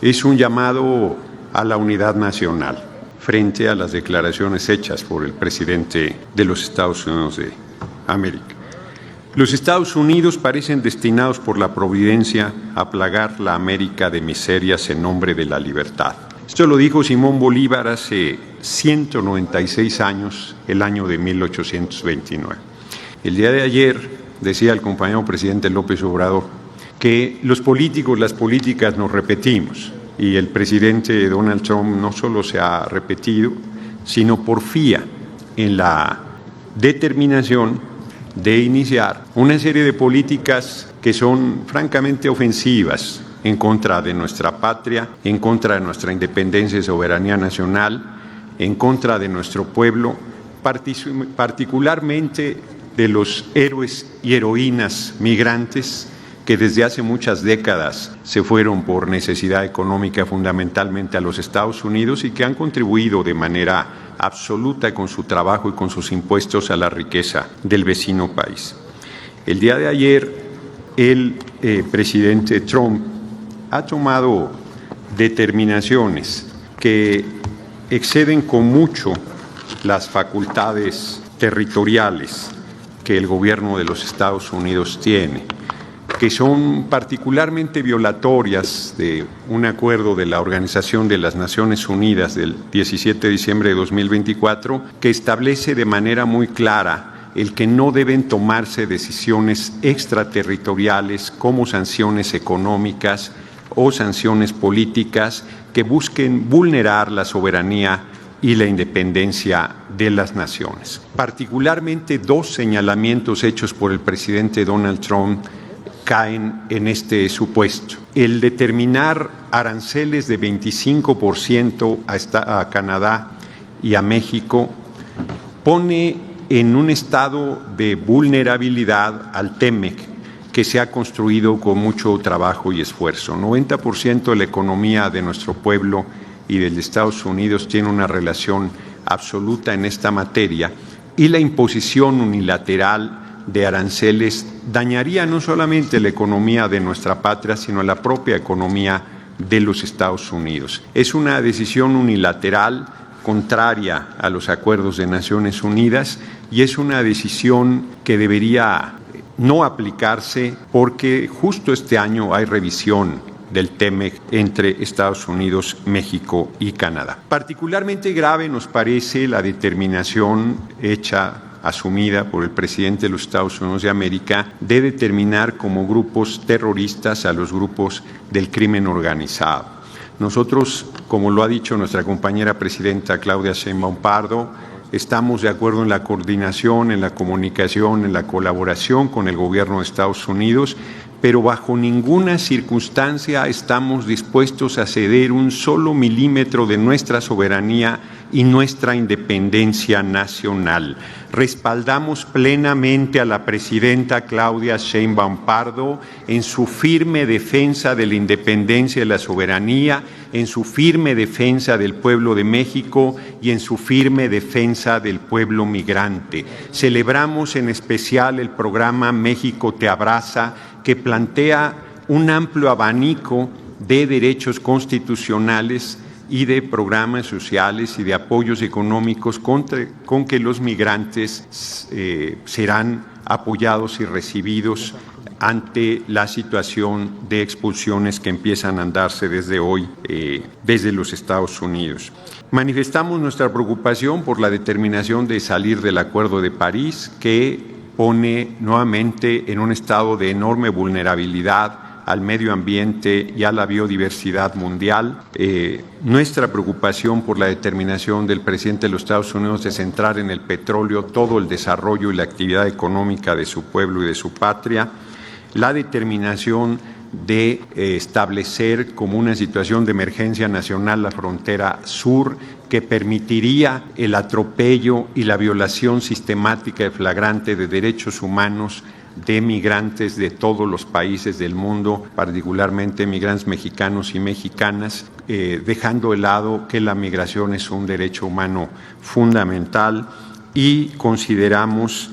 es un llamado a la unidad nacional frente a las declaraciones hechas por el presidente de los Estados Unidos de América. Los Estados Unidos parecen destinados por la providencia a plagar la América de miserias en nombre de la libertad. Esto lo dijo Simón Bolívar hace 196 años, el año de 1829. El día de ayer decía el compañero presidente López Obrador que los políticos, las políticas nos repetimos, y el presidente Donald Trump no solo se ha repetido, sino porfía en la determinación de iniciar una serie de políticas que son francamente ofensivas en contra de nuestra patria, en contra de nuestra independencia y soberanía nacional, en contra de nuestro pueblo, particularmente de los héroes y heroínas migrantes que desde hace muchas décadas se fueron por necesidad económica fundamentalmente a los Estados Unidos y que han contribuido de manera absoluta con su trabajo y con sus impuestos a la riqueza del vecino país. El día de ayer, el presidente Trump ha tomado determinaciones que exceden con mucho las facultades territoriales que el gobierno de los Estados Unidos tiene, que son particularmente violatorias de un acuerdo de la Organización de las Naciones Unidas del 17 de diciembre de 2024, que establece de manera muy clara el que no deben tomarse decisiones extraterritoriales como sanciones económicas o sanciones políticas que busquen vulnerar la soberanía y la independencia de las naciones. Particularmente dos señalamientos hechos por el presidente Donald Trump caen en este supuesto. El determinar aranceles de 25% a Canadá y a México pone en un estado de vulnerabilidad al TEMEC, que se ha construido con mucho trabajo y esfuerzo. 90% de la economía de nuestro pueblo y de Estados Unidos tiene una relación absoluta en esta materia, y la imposición unilateral de aranceles dañaría no solamente la economía de nuestra patria, sino la propia economía de los Estados Unidos. Es una decisión unilateral contraria a los acuerdos de Naciones Unidas y es una decisión que debería no aplicarse porque justo este año hay revisión del TEMEC entre Estados Unidos, México y Canadá. Particularmente grave nos parece la determinación asumida por el presidente de los Estados Unidos de América de determinar como grupos terroristas a los grupos del crimen organizado. Nosotros, como lo ha dicho nuestra compañera presidenta Claudia Sheinbaum Pardo, estamos de acuerdo en la coordinación, en la comunicación, en la colaboración con el gobierno de Estados Unidos, pero bajo ninguna circunstancia estamos dispuestos a ceder un solo milímetro de nuestra soberanía y nuestra independencia nacional. Respaldamos plenamente a la presidenta Claudia Sheinbaum Pardo en su firme defensa de la independencia y la soberanía, en su firme defensa del pueblo de México y en su firme defensa del pueblo migrante. Celebramos en especial el programa México te abraza, que plantea un amplio abanico de derechos constitucionales y de programas sociales y de apoyos económicos con que los migrantes serán apoyados y recibidos ante la situación de expulsiones que empiezan a darse desde hoy desde los Estados Unidos. Manifestamos nuestra preocupación por la determinación de salir del Acuerdo de París, que pone nuevamente en un estado de enorme vulnerabilidad al medio ambiente y a la biodiversidad mundial. Nuestra preocupación por la determinación del presidente de los Estados Unidos de centrar en el petróleo todo el desarrollo y la actividad económica de su pueblo y de su patria. La determinación de establecer como una situación de emergencia nacional la frontera sur, que permitiría el atropello y la violación sistemática y flagrante de derechos humanos de migrantes de todos los países del mundo, particularmente migrantes mexicanos y mexicanas, dejando de lado que la migración es un derecho humano fundamental, y consideramos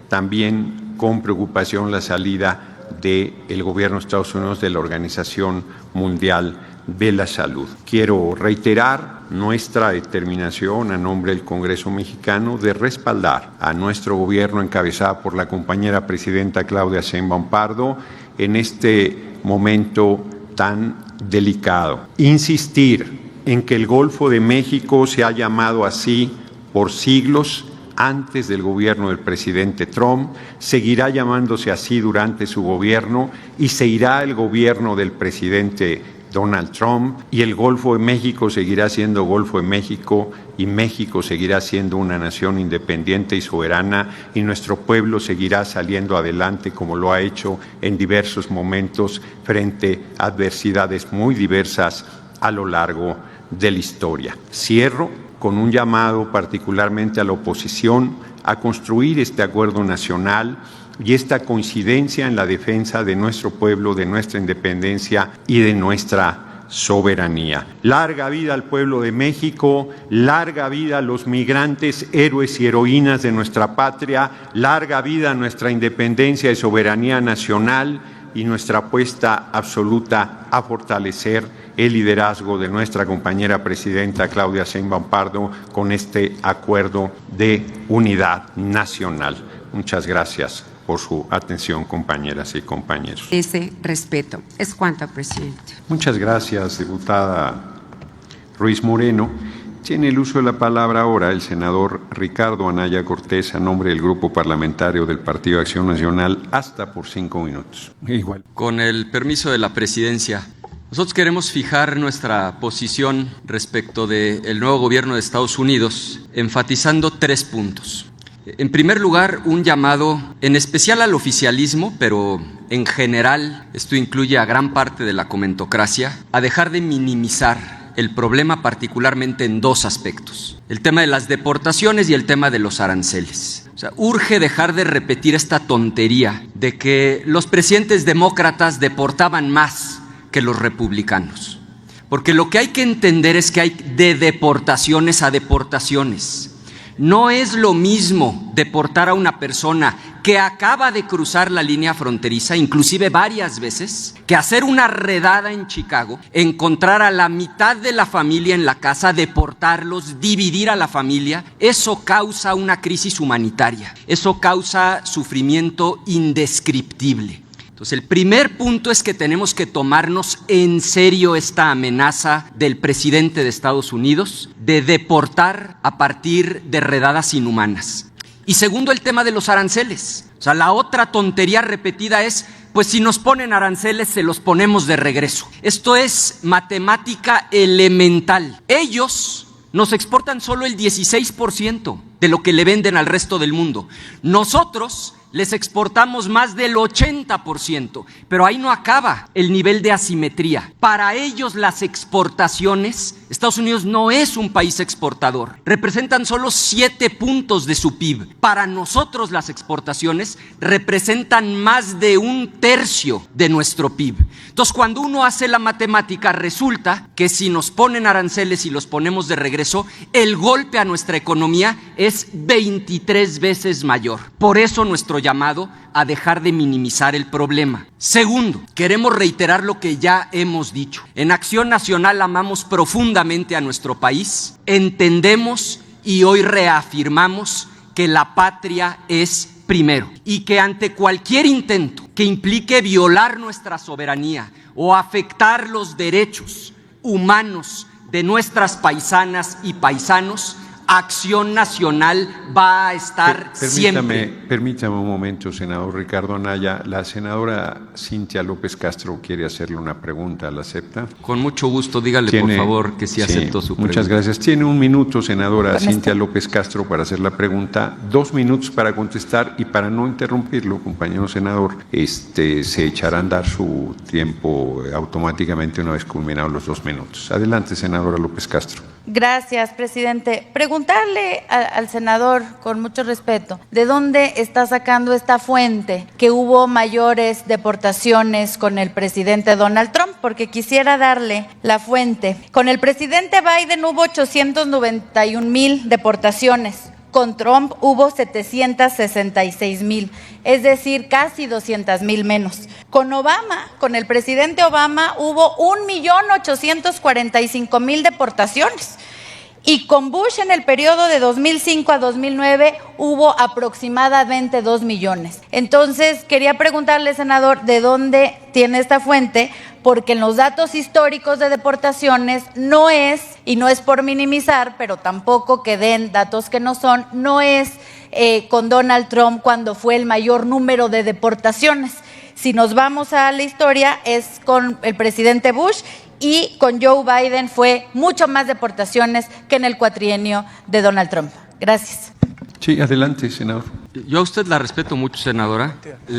también con preocupación la salida del gobierno de Estados Unidos, de la Organización Mundial de la Salud. Quiero reiterar nuestra determinación a nombre del Congreso mexicano de respaldar a nuestro gobierno encabezado por la compañera presidenta Claudia Sheinbaum Pardo en este momento tan delicado. Insistir en que el Golfo de México se ha llamado así por siglos antes del gobierno del presidente Trump, seguirá llamándose así durante su gobierno y seguirá el gobierno del presidente Donald Trump, y el Golfo de México seguirá siendo Golfo de México y México seguirá siendo una nación independiente y soberana, y nuestro pueblo seguirá saliendo adelante como lo ha hecho en diversos momentos frente a adversidades muy diversas a lo largo de la historia. Cierro con un llamado particularmente a la oposición a construir este acuerdo nacional y esta coincidencia en la defensa de nuestro pueblo, de nuestra independencia y de nuestra soberanía. Larga vida al pueblo de México, larga vida a los migrantes, héroes y heroínas de nuestra patria, larga vida a nuestra independencia y soberanía nacional y nuestra apuesta absoluta a fortalecer el liderazgo de nuestra compañera presidenta Claudia Sheinbaum Pardo con este acuerdo de unidad nacional. Muchas gracias por su atención, compañeras y compañeros. Ese respeto. Es cuanto, presidente. Muchas gracias, diputada Ruiz Moreno. Tiene el uso de la palabra ahora el senador Ricardo Anaya Cortés, a nombre del Grupo Parlamentario del Partido de Acción Nacional, hasta por 5 minutos. Igual. Con el permiso de la presidencia, nosotros queremos fijar nuestra posición respecto del nuevo gobierno de Estados Unidos, enfatizando 3 puntos. En primer lugar, un llamado en especial al oficialismo, pero en general esto incluye a gran parte de la comentocracia, a dejar de minimizar el problema particularmente en 2 aspectos: el tema de las deportaciones y el tema de los aranceles. O sea, urge dejar de repetir esta tontería de que los presidentes demócratas deportaban más que los republicanos. Porque lo que hay que entender es que hay de deportaciones a deportaciones. No es lo mismo deportar a una persona que acaba de cruzar la línea fronteriza, inclusive varias veces, que hacer una redada en Chicago, encontrar a la mitad de la familia en la casa, deportarlos, dividir a la familia. Eso causa una crisis humanitaria, eso causa sufrimiento indescriptible. Entonces, el primer punto es que tenemos que tomarnos en serio esta amenaza del presidente de Estados Unidos de deportar a partir de redadas inhumanas. Y segundo, el tema de los aranceles. O sea, la otra tontería repetida es, pues si nos ponen aranceles, se los ponemos de regreso. Esto es matemática elemental. Ellos nos exportan solo el 16% de lo que le venden al resto del mundo. Nosotros les exportamos más del 80%, pero ahí no acaba el nivel de asimetría. Para ellos las exportaciones, Estados Unidos no es un país exportador, representan solo 7 puntos de su PIB. Para nosotros las exportaciones representan más de 1/3 de nuestro PIB. Entonces, cuando uno hace la matemática, resulta que si nos ponen aranceles y los ponemos de regreso, el golpe a nuestra economía es 23 veces mayor. Por eso nuestro llamado a dejar de minimizar el problema. Segundo, queremos reiterar lo que ya hemos dicho. En Acción Nacional amamos profundamente a nuestro país, entendemos y hoy reafirmamos que la patria es primero y que ante cualquier intento que implique violar nuestra soberanía o afectar los derechos humanos de nuestras paisanas y paisanos, Acción Nacional va a estar siempre. Permítame un momento, senador Ricardo Anaya. La senadora Cintia López Castro quiere hacerle una pregunta. ¿La acepta? Con mucho gusto, dígale por favor que sí acepto su pregunta. Muchas gracias. Tiene 1 minuto, senadora Cintia López Castro, para hacer la pregunta. 2 minutos para contestar, y para no interrumpirlo, compañero senador, se echará a andar su tiempo automáticamente una vez culminados los 2 minutos. Adelante, senadora López Castro. Gracias, presidente. Preguntarle al senador, con mucho respeto, ¿de dónde está sacando esta fuente que hubo mayores deportaciones con el presidente Donald Trump? Porque quisiera darle la fuente. Con el presidente Biden hubo 891,000 deportaciones. Con Trump hubo 766,000, es decir, casi 200,000 menos. Con Obama, con el presidente Obama, hubo 1,845,000 deportaciones. Y con Bush en el periodo de 2005 a 2009 hubo aproximadamente 2 millones. Entonces, quería preguntarle, senador, ¿de dónde tiene esta fuente? Porque en los datos históricos de deportaciones no es, y no es por minimizar, pero tampoco que den datos que no son, no es con Donald Trump cuando fue el mayor número de deportaciones. Si nos vamos a la historia, es con el presidente Bush, y con Joe Biden fue mucho más deportaciones que en el cuatrienio de Donald Trump. Gracias. Sí, adelante, senador. Yo a usted la respeto mucho, senadora.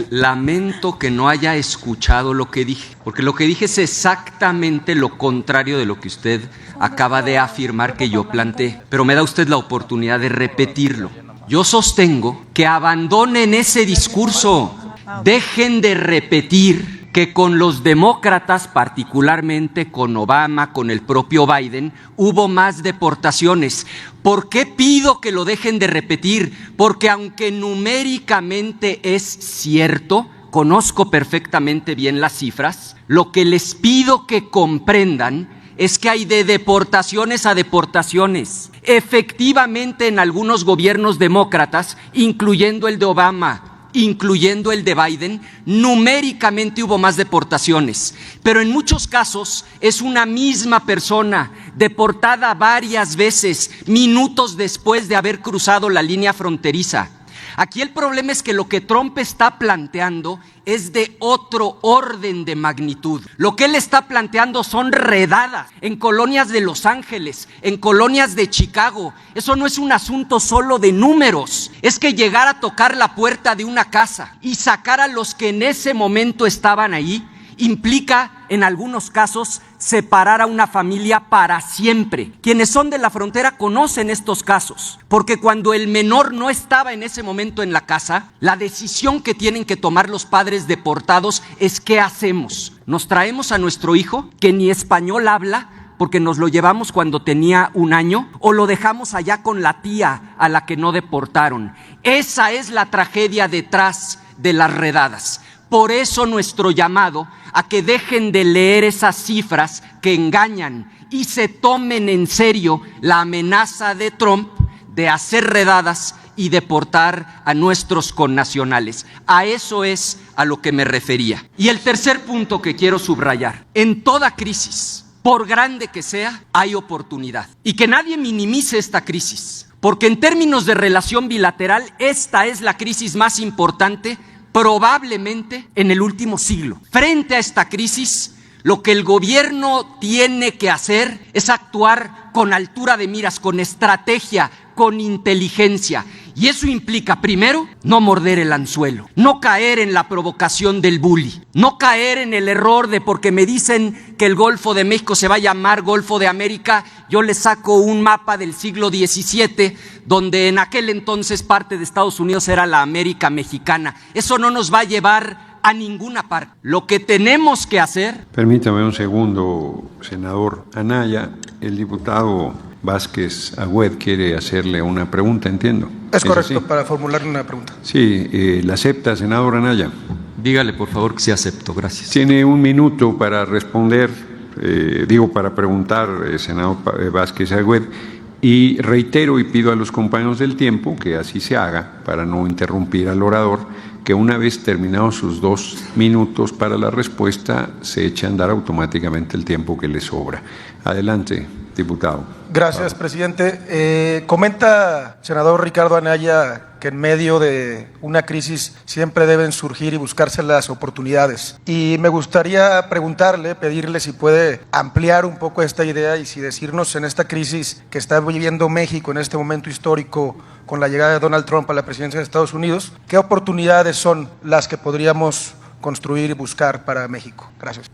Lamento que no haya escuchado lo que dije, porque lo que dije es exactamente lo contrario de lo que usted acaba de afirmar que yo planteé, pero me da usted la oportunidad de repetirlo. Yo sostengo que abandonen ese discurso, dejen de repetir que con los demócratas, particularmente con Obama, con el propio Biden, hubo más deportaciones. ¿Por qué pido que lo dejen de repetir? Porque aunque numéricamente es cierto, conozco perfectamente bien las cifras, lo que les pido que comprendan es que hay de deportaciones a deportaciones. Efectivamente, en algunos gobiernos demócratas, incluyendo el de Obama, incluyendo el de Biden, numéricamente hubo más deportaciones, pero en muchos casos es una misma persona deportada varias veces, minutos después de haber cruzado la línea fronteriza. Aquí el problema es que lo que Trump está planteando es de otro orden de magnitud. Lo que él está planteando son redadas en colonias de Los Ángeles, en colonias de Chicago. Eso no es un asunto solo de números, es que llegar a tocar la puerta de una casa y sacar a los que en ese momento estaban ahí implica, en algunos casos, separar a una familia para siempre. Quienes son de la frontera conocen estos casos, porque cuando el menor no estaba en ese momento en la casa, la decisión que tienen que tomar los padres deportados es ¿qué hacemos? ¿Nos traemos a nuestro hijo que ni español habla porque nos lo llevamos cuando tenía 1 año, o lo dejamos allá con la tía a la que no deportaron? Esa es la tragedia detrás de las redadas. Por eso nuestro llamado a que dejen de leer esas cifras que engañan y se tomen en serio la amenaza de Trump de hacer redadas y deportar a nuestros connacionales. A eso es a lo que me refería. Y el tercer punto que quiero subrayar: en toda crisis, por grande que sea, hay oportunidad. Y que nadie minimice esta crisis, porque en términos de relación bilateral, esta es la crisis más importante probablemente en el último siglo. Frente a esta crisis, lo que el gobierno tiene que hacer es actuar con altura de miras, con estrategia, con inteligencia. Y eso implica, primero, no morder el anzuelo, no caer en la provocación del bully, no caer en el error de porque me dicen que el Golfo de México se va a llamar Golfo de América, yo les saco un mapa del siglo XVII, donde en aquel entonces parte de Estados Unidos era la América mexicana. Eso no nos va a llevar a ninguna parte. Lo que tenemos que hacer... Permítame un segundo, senador Anaya. El diputado Vázquez Agüed quiere hacerle una pregunta, entiendo. Es correcto, para formularle una pregunta. Sí, ¿la acepta, senador Anaya? Dígale, por favor, que sí acepto. Gracias. Tiene 1 minuto para responder, para preguntar, senador Vázquez Agüed. Y reitero y pido a los compañeros del tiempo que así se haga, para no interrumpir al orador, que una vez terminados sus 2 minutos para la respuesta, se eche a andar automáticamente el tiempo que le sobra. Adelante, diputado. Gracias, presidente. Comenta, senador Ricardo Anaya, que en medio de una crisis siempre deben surgir y buscarse las oportunidades. Y me gustaría preguntarle, pedirle si puede ampliar un poco esta idea y si decirnos, en esta crisis que está viviendo México en este momento histórico con la llegada de Donald Trump a la presidencia de Estados Unidos, ¿qué oportunidades son las que podríamos construir y buscar para México? Gracias.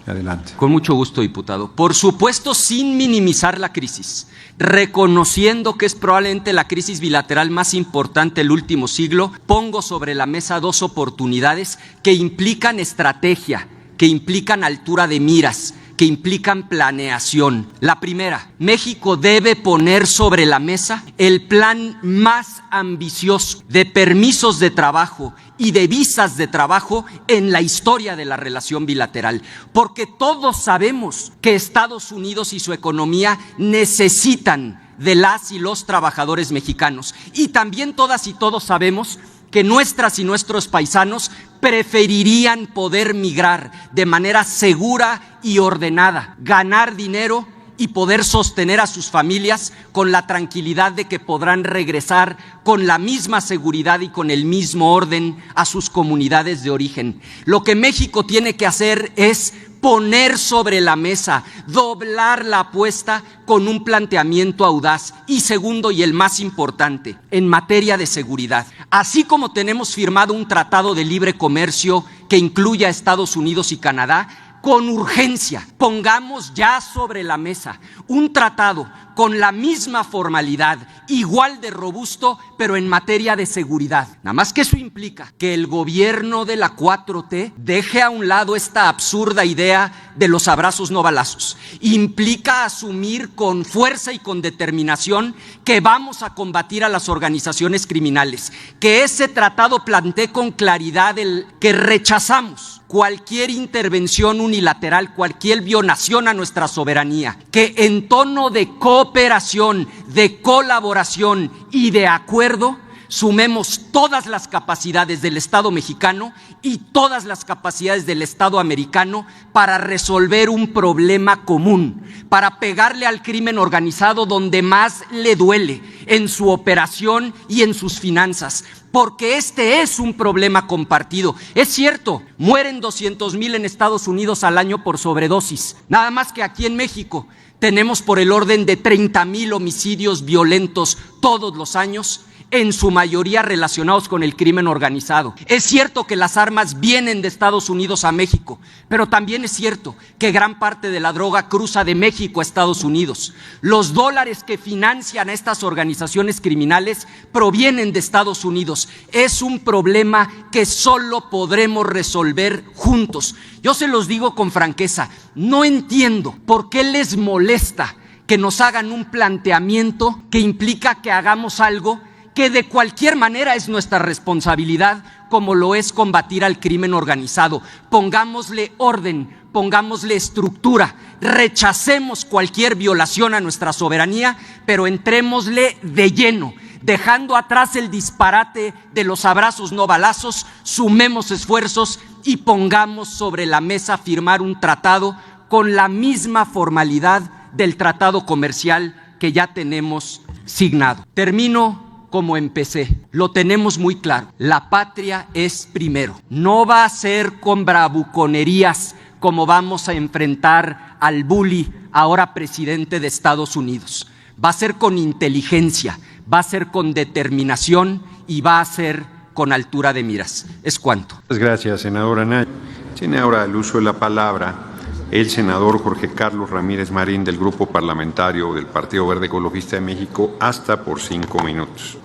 Adelante. Con mucho gusto, diputado. Por supuesto, sin minimizar la crisis, reconociendo que es probablemente la crisis bilateral más importante del último siglo, pongo sobre la mesa 2 oportunidades que implican estrategia, que implican altura de miras, que implican planeación. La primera, México debe poner sobre la mesa el plan más ambicioso de permisos de trabajo y de visas de trabajo en la historia de la relación bilateral, porque todos sabemos que Estados Unidos y su economía necesitan de las y los trabajadores mexicanos, y también todas y todos sabemos que nuestras y nuestros paisanos preferirían poder migrar de manera segura y ordenada, ganar dinero y poder sostener a sus familias con la tranquilidad de que podrán regresar con la misma seguridad y con el mismo orden a sus comunidades de origen. Lo que México tiene que hacer es poner sobre la mesa, doblar la apuesta con un planteamiento audaz. Y segundo, y el más importante, en materia de seguridad. Así como tenemos firmado un tratado de libre comercio que incluye a Estados Unidos y Canadá, con urgencia pongamos ya sobre la mesa un tratado con la misma formalidad, igual de robusto, pero en materia de seguridad. Nada más que eso implica que el gobierno de la 4T deje a un lado esta absurda idea de los abrazos no balazos. Implica asumir con fuerza y con determinación que vamos a combatir a las organizaciones criminales, que ese tratado plantee con claridad que rechazamos cualquier intervención unilateral, cualquier violación a nuestra soberanía, que en tono de cooperación, de colaboración y de acuerdo sumemos todas las capacidades del Estado mexicano y todas las capacidades del Estado americano para resolver un problema común, para pegarle al crimen organizado donde más le duele, en su operación y en sus finanzas, porque este es un problema compartido. Es cierto, mueren 200,000 en Estados Unidos al año por sobredosis, nada más que aquí en México tenemos por el orden de 30,000 homicidios violentos todos los años, en su mayoría relacionados con el crimen organizado. Es cierto que las armas vienen de Estados Unidos a México, pero también es cierto que gran parte de la droga cruza de México a Estados Unidos. Los dólares que financian a estas organizaciones criminales provienen de Estados Unidos. Es un problema que solo podremos resolver juntos. Yo se los digo con franqueza, no entiendo por qué les molesta que nos hagan un planteamiento que implica que hagamos algo que de cualquier manera es nuestra responsabilidad, como lo es combatir al crimen organizado. Pongámosle orden, pongámosle estructura, rechacemos cualquier violación a nuestra soberanía, pero entrémosle de lleno, dejando atrás el disparate de los abrazos no balazos, sumemos esfuerzos y pongamos sobre la mesa firmar un tratado con la misma formalidad del tratado comercial que ya tenemos signado. Termino como empecé, lo tenemos muy claro, la patria es primero. No va a ser con bravuconerías como vamos a enfrentar al bully, ahora presidente de Estados Unidos. Va a ser con inteligencia, va a ser con determinación y va a ser con altura de miras. Es cuanto. Muchas gracias, senadora Anaya. Tiene ahora el uso de la palabra el senador Jorge Carlos Ramírez Marín, del Grupo Parlamentario del Partido Verde Ecologista de México, hasta por 5 minutos.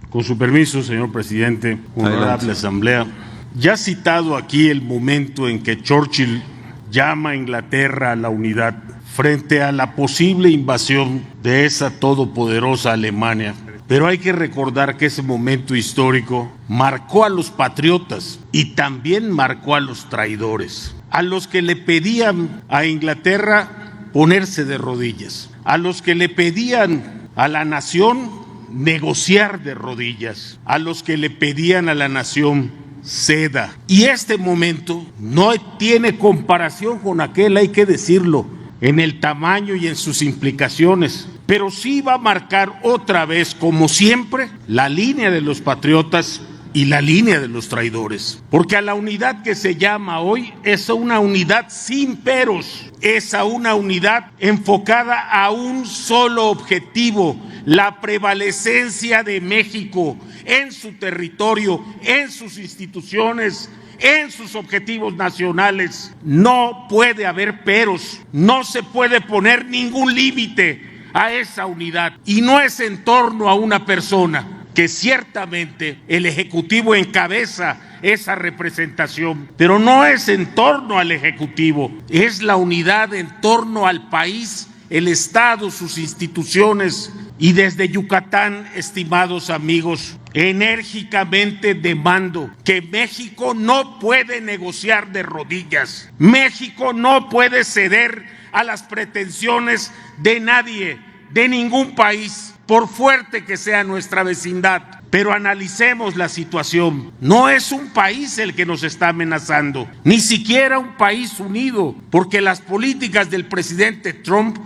Con su permiso, señor presidente, honorable asamblea, ya citado aquí el momento en que Churchill llama a Inglaterra a la unidad frente a la posible invasión de esa todopoderosa Alemania. Pero hay que recordar que ese momento histórico marcó a los patriotas y también marcó a los traidores, a los que le pedían a Inglaterra ponerse de rodillas, a los que le pedían a la nación negociar de rodillas, a los que le pedían a la nación ceda. Y este momento no tiene comparación con aquel, hay que decirlo, en el tamaño y en sus implicaciones, pero sí va a marcar otra vez, como siempre, la línea de los patriotas y la línea de los traidores. Porque a la unidad que se llama hoy es una unidad sin peros, es a una unidad enfocada a un solo objetivo: la prevalecencia de México en su territorio, en sus instituciones, en sus objetivos nacionales. No puede haber peros, no se puede poner ningún límite a esa unidad, y no es en torno a una persona, que ciertamente el Ejecutivo encabeza esa representación. Pero no es en torno al Ejecutivo, es la unidad en torno al país, el Estado, sus instituciones. Y desde Yucatán, estimados amigos, enérgicamente demando que México no puede negociar de rodillas. México no puede ceder a las pretensiones de nadie, de ningún país, por fuerte que sea nuestra vecindad. Pero analicemos la situación. No es un país el que nos está amenazando, ni siquiera un país unido, porque las políticas del presidente Trump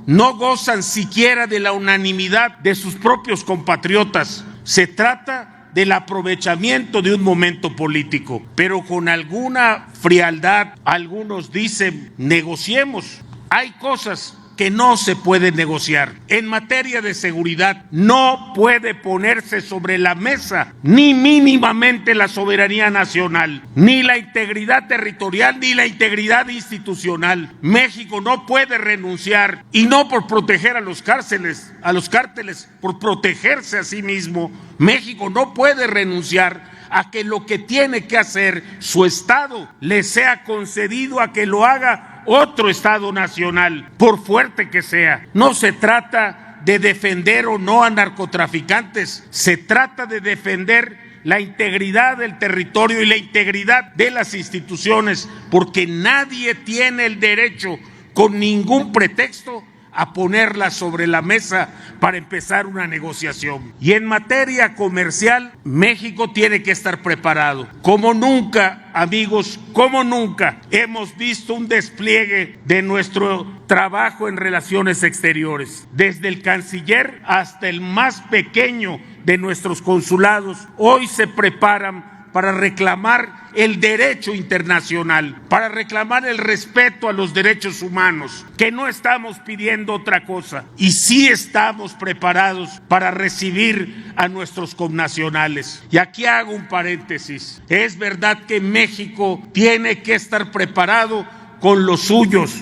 no gozan siquiera de la unanimidad de sus propios compatriotas. Se trata del aprovechamiento de un momento político, pero con alguna frialdad. Algunos dicen, negociemos. Hay cosas que no se pueden negociar. En materia de seguridad, no puede ponerse sobre la mesa ni mínimamente la soberanía nacional, ni la integridad territorial, ni la integridad institucional. México no puede renunciar, y no por proteger a los cárteles, por protegerse a sí mismo. México no puede renunciar a que lo que tiene que hacer su Estado le sea concedido a que lo haga otro Estado nacional, por fuerte que sea. No se trata de defender o no a narcotraficantes, se trata de defender la integridad del territorio y la integridad de las instituciones, porque nadie tiene el derecho, con ningún pretexto, a ponerla sobre la mesa para empezar una negociación. Y en materia comercial, México tiene que estar preparado. Como nunca, amigos, como nunca hemos visto un despliegue de nuestro trabajo en relaciones exteriores. Desde el canciller hasta el más pequeño de nuestros consulados, hoy se preparan para reclamar el derecho internacional, para reclamar el respeto a los derechos humanos, que no estamos pidiendo otra cosa, y sí estamos preparados para recibir a nuestros connacionales. Y aquí hago un paréntesis. Es verdad que México tiene que estar preparado con los suyos,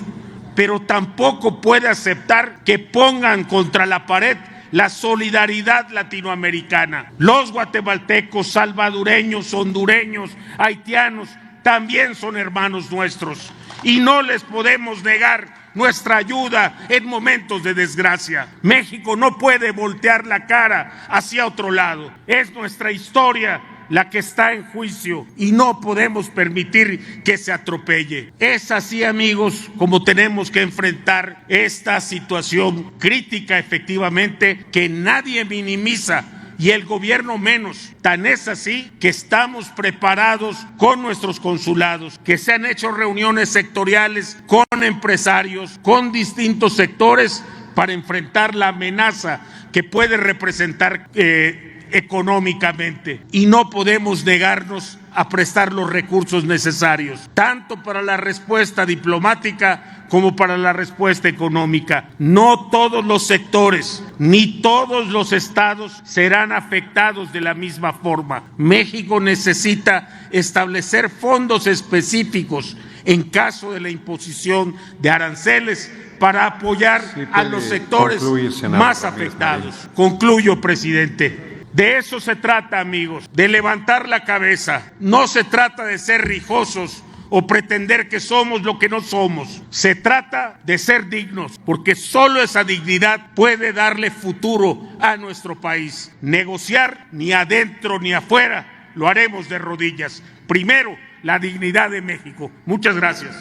pero tampoco puede aceptar que pongan contra la pared la solidaridad latinoamericana. Los guatemaltecos, salvadoreños, hondureños, haitianos también son hermanos nuestros, y no les podemos negar nuestra ayuda en momentos de desgracia. México no puede voltear la cara hacia otro lado. Es nuestra historia la que está en juicio y no podemos permitir que se atropelle. Es así, amigos, como tenemos que enfrentar esta situación crítica, efectivamente, que nadie minimiza, y el gobierno menos. Tan es así que estamos preparados con nuestros consulados, que se han hecho reuniones sectoriales con empresarios, con distintos sectores, para enfrentar la amenaza que puede representar económicamente, y no podemos negarnos a prestar los recursos necesarios, tanto para la respuesta diplomática como para la respuesta económica. No todos los sectores ni todos los estados serán afectados de la misma forma. México necesita establecer fondos específicos en caso de la imposición de aranceles para apoyar a los sectores más afectados. Concluyo, presidente. De eso se trata, amigos, de levantar la cabeza. No se trata de ser rijosos o pretender que somos lo que no somos. Se trata de ser dignos, porque solo esa dignidad puede darle futuro a nuestro país. Negociar ni adentro ni afuera, lo haremos de rodillas. Primero, la dignidad de México. Muchas gracias.